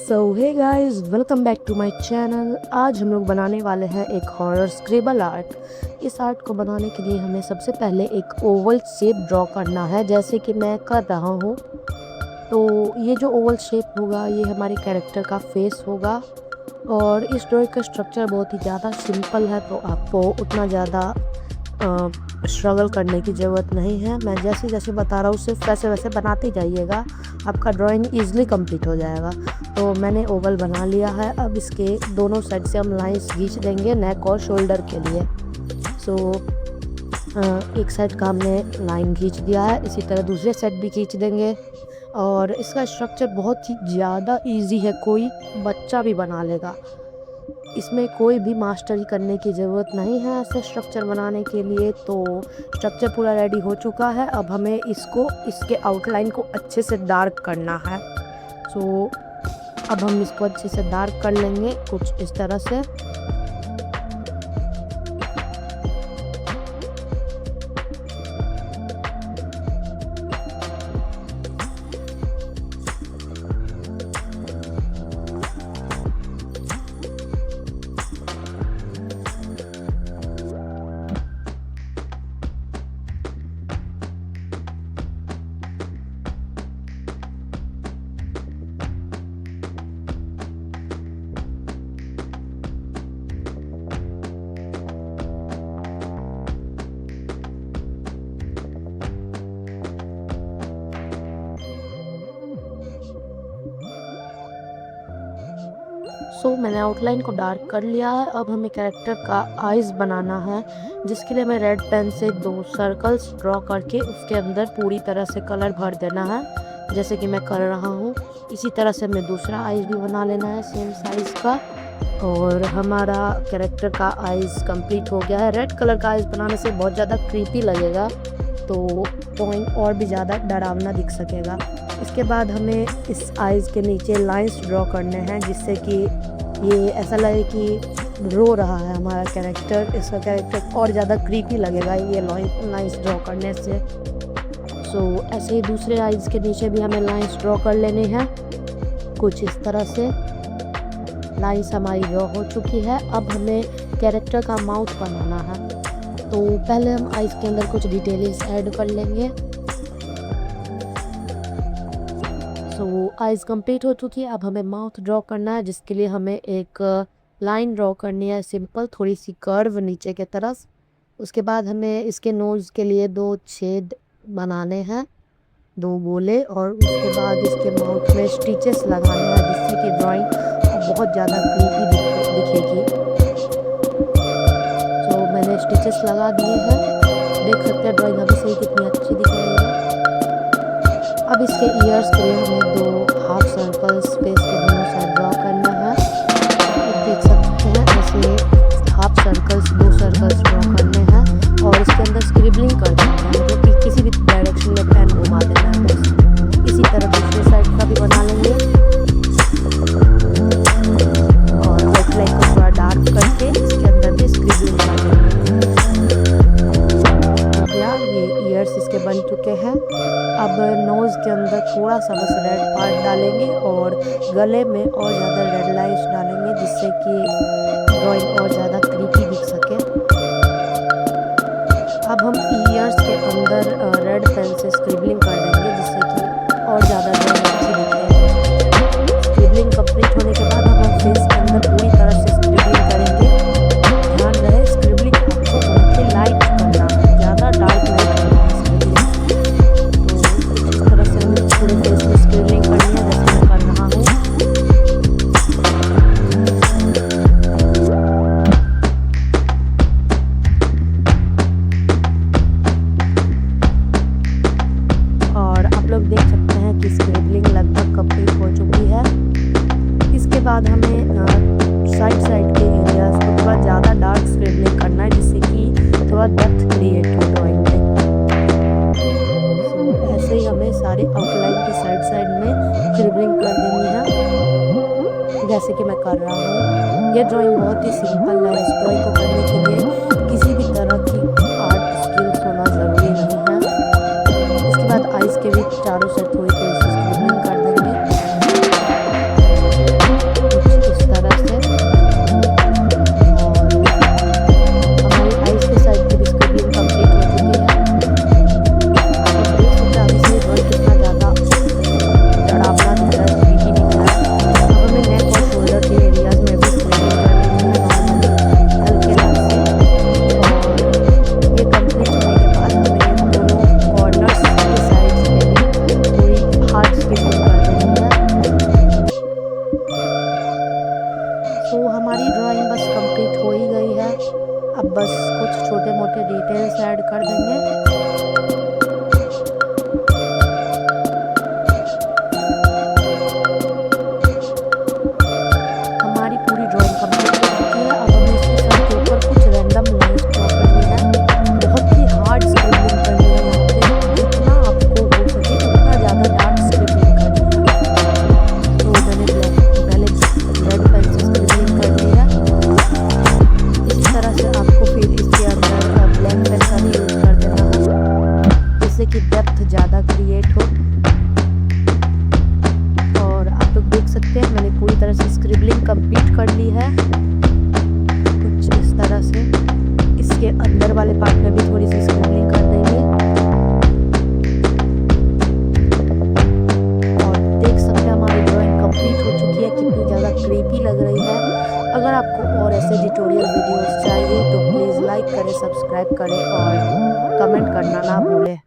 So hey guys, welcome back to my channel. आज हम लोग बनाने वाले हैं एक हॉरर स्क्रिबल आर्ट। इस आर्ट को बनाने के लिए हमें सबसे पहले एक ओवल शेप ड्रॉ करना है, जैसे कि मैं कर रहा हूँ। तो ये जो ओवल शेप होगा ये हमारे कैरेक्टर का फेस होगा। और इस ड्रॉइंग का स्ट्रक्चर बहुत ही ज़्यादा सिंपल है, तो आपको उतना ज़्यादा स्ट्रगल करने की ज़रूरत नहीं है। मैं जैसे जैसे बता रहा हूँ सिर्फ वैसे वैसे बनाते जाइएगा, आपका ड्राइंग इजीली कंप्लीट हो जाएगा। तो मैंने ओवल बना लिया है। अब इसके दोनों साइड से हम लाइंस खींच देंगे नेक और शोल्डर के लिए। सो एक साइड का हमने लाइन खींच दिया है, इसी तरह दूसरे साइड भी खींच देंगे। और इसका स्ट्रक्चर बहुत ही ज़्यादा इजी है, कोई बच्चा भी बना लेगा। इसमें कोई भी मास्टरी करने की ज़रूरत नहीं है ऐसे स्ट्रक्चर बनाने के लिए। तो स्ट्रक्चर पूरा रेडी हो चुका है। अब हमें इसके आउटलाइन को अच्छे से डार्क करना है। सो अब हम इसको अच्छे से डार्क कर लेंगे कुछ इस तरह से। मैंने आउटलाइन को डार्क कर लिया है। अब हमें कैरेक्टर का आइज़ बनाना है, जिसके लिए हमें रेड पेन से 2 सर्कल्स ड्रॉ करके उसके अंदर पूरी तरह से कलर भर देना है, जैसे कि मैं कर रहा हूँ। इसी तरह से हमें दूसरा आइज़ भी बना लेना है सेम साइज़ का। और हमारा कैरेक्टर का आइज़ कंप्लीट हो गया है। रेड कलर का आइज़ बनाने से बहुत ज़्यादा क्रीपी लगेगा, तो ड्राइंग और भी ज़्यादा डरावना दिख सकेगा। इसके बाद हमें इस आइज़ के नीचे लाइंस ड्रॉ करने हैं, जिससे कि ये ऐसा लगे कि रो रहा है हमारा कैरेक्टर। इसका कैरेक्टर और ज़्यादा क्रीपी लगेगा ये लाइंस ड्रॉ करने से। ऐसे ही दूसरे आइज़ के नीचे भी हमें लाइंस ड्रॉ कर लेने हैं कुछ इस तरह से। लाइंस हमारी ड्रॉ हो चुकी है। अब हमें कैरेक्टर का माउथ बनाना है। तो पहले हम आइज़ के अंदर कुछ डिटेल्स ऐड कर लेंगे। आइज़ कंप्लीट हो चुकी है। अब हमें माउथ ड्रॉ करना है, जिसके लिए हमें एक लाइन ड्रॉ करनी है सिंपल, थोड़ी सी कर्व नीचे के तरफ। उसके बाद हमें इसके नोज़ के लिए 2 छेद बनाने हैं, 2 गोले। और उसके बाद इसके माउथ में स्टिचेस लगाने हैं, जिससे कि ड्राइंग बहुत ज़्यादा क्रीपी दिखेगी। मैंने स्टिचेस लगा दिए हैं, देख सकते हैं ड्राइंग अभी से ही कितनी अच्छी दिख रही है। अब इसके ईयर्स के लिए हमें 2 हाफ सर्कल्स स्पेस के दोनों साइड ड्रॉ करना है। देख सकते हैं ऐसे हाफ सर्कल्स 2 सर्कल्स ड्रॉ करने हैं और इसके अंदर स्क्रिबलिंग कर देना है, मतलब कि किसी भी डायरेक्शन में पेन घुमा देना है बस। इसी तरह दूसरे साइड का भी बना लेंगे और आउटलाइन को थोड़ा डार्क करके इसके अंदर भी स्क्रिबलिंग कर देंगे। ये ईयर्स इसके बन चुके हैं। अब नोज़ के अंदर थोड़ा सा बस रेड पार्ट डालेंगे और गले में और ज़्यादा रेड लाइन्स डालेंगे, जिससे कि ड्राइंग और ज़्यादा क्रीपी दिख सके। अब हम ईयर्स के अंदर रेड पेन से स्क्रिबलिंग कर देंगे, जिससे कि और ज़्यादा ड्राइंग अच्छी दिखे। स्क्रिबलिंग कंप्लीट होने के बाद हम फेस के अंदर पूरी तरह से स्क्रिबलिंग करेंगे। ध्यान रहे स्क्रिबलिंग आपको बहुत ही लाइट करना है, ज़्यादा डार्क नहीं करना है स्क्रिबलिंग। तो इस तरह से हमें पूरे फेस में स्क्रिबलिंग करनी है, जैसे मैं कर रहा हूँ। और आप लोग देख सकते हैं कि स्क्रिबलिंग लगभग कंप्लीट हो चुकी है। इसके बाद हमें साइड के एरियाज को थोड़ा ज़्यादा डार्क स्क्रिबलिंग करना है, जिससे कि थोड़ा डेप्थ क्रिएट हो ड्राइंग में। ऐसे ही हमें सारे आउटलाइन की साइड में स्क्रिबलिंग कर देनी है, जैसे कि मैं कर रहा हूँ। ये ड्राइंग बहुत ही सिंपल है। इस ड्राइंग को करने के लिए किसी भी तरह की आर्ट स्किल्स होना ज़रूरी नहीं है। इसके बाद आइज़ के भी चारों साइड थोड़ी थोड़ी सी स्क्रिबलिंग कर देंगे। जिससे कि डेप्थ ज़्यादा क्रिएट हो। और आप लोग देख सकते हैं मैंने पूरी तरह से स्क्रिबलिंग कंप्लीट कर ली है, कुछ इस तरह से। इसके अंदर वाले पार्ट में भी थोड़ी सी स्क्रिबलिंग कर देंगे और देख सकते हैं हमारी ड्राइंग कंप्लीट हो चुकी है। कितनी ज़्यादा क्रीपी लग रही है। अगर आपको और ऐसे ट्यूटोरियल वीडियोस चाहिए तो प्लीज़ लाइक करें, सब्सक्राइब करें और कमेंट करना ना भूलें।